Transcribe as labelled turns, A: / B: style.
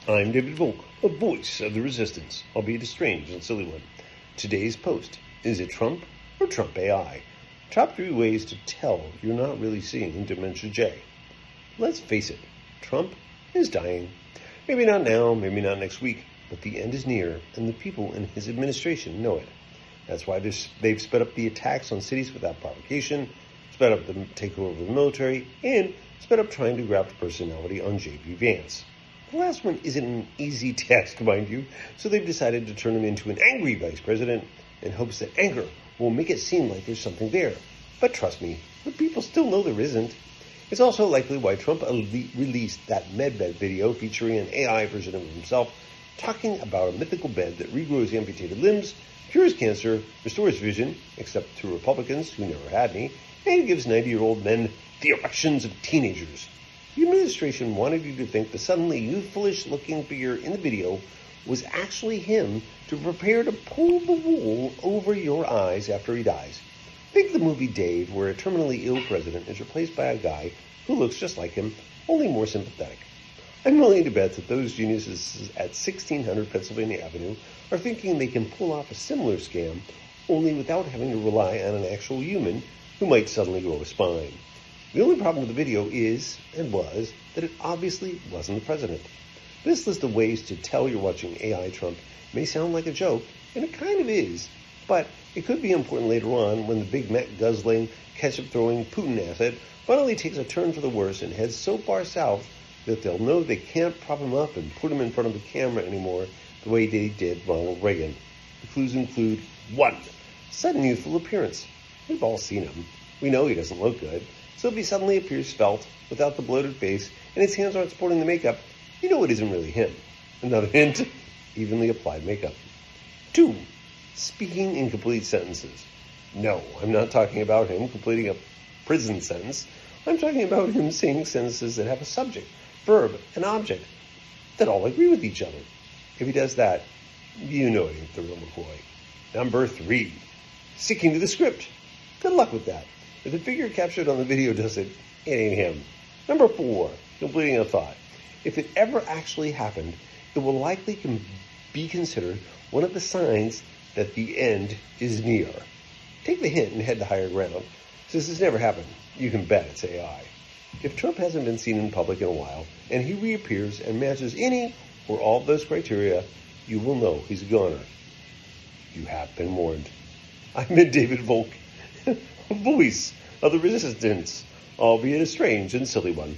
A: I'm David Volk, a voice of the resistance, albeit a strange and silly one. Today's post: is it Trump or Trump AI? Top 3 ways to tell you're not really seeing Dementia J. Let's face it, Trump is dying. Maybe not now, maybe not next week, but the end is near, and the people in his administration know it. That's why they've sped up the attacks on cities without provocation, sped up the takeover of the military, and sped up trying to graft personality on J.D. Vance. The last one isn't an easy task, mind you, so they've decided to turn him into an angry vice president in hopes that anger will make it seem like there's something there. But trust me, the people still know there isn't. It's also likely why Trump released that MedBed video featuring an AI version of himself talking about a mythical bed that regrows amputated limbs, cures cancer, restores vision, except to Republicans who never had any, and gives 90-year-old men the erections of teenagers. The administration wanted you to think the suddenly youthfullish-looking figure in the video was actually him to prepare to pull the wool over your eyes after he dies. Think the movie Dave, where a terminally ill president is replaced by a guy who looks just like him, only more sympathetic. I'm willing to bet that those geniuses at 1600 Pennsylvania Avenue are thinking they can pull off a similar scam, only without having to rely on an actual human who might suddenly grow a spine. The only problem with the video is, and was, that it obviously wasn't the president. This list of ways to tell you're watching AI Trump may sound like a joke, and it kind of is, but it could be important later on when the Big Mac guzzling, ketchup-throwing Putin asset finally takes a turn for the worse and heads so far south that they'll know they can't prop him up and put him in front of the camera anymore the way they did Ronald Reagan. The clues include 1. Sudden youthful appearance. We've all seen him. We know he doesn't look good. So if he suddenly appears svelte, without the bloated face, and his hands aren't sporting the makeup, you know it isn't really him. Another hint: evenly applied makeup. 2. Speaking in complete sentences. No, I'm not talking about him completing a prison sentence. I'm talking about him saying sentences that have a subject, verb, and object that all agree with each other. If he does that, you know it ain't the real McCoy. Number 3. Sticking to the script. Good luck with that. If the figure captured on the video does it, it ain't him. Number 4, completing a thought. If it ever actually happened, it will likely be considered one of the signs that the end is near. Take the hint and head to higher ground. Since this never happened, you can bet it's AI. If Trump hasn't been seen in public in a while, and he reappears and matches any or all of those criteria, you will know he's a goner. You have been warned. I'm David Volk, a voice of the resistance, albeit a strange and silly one.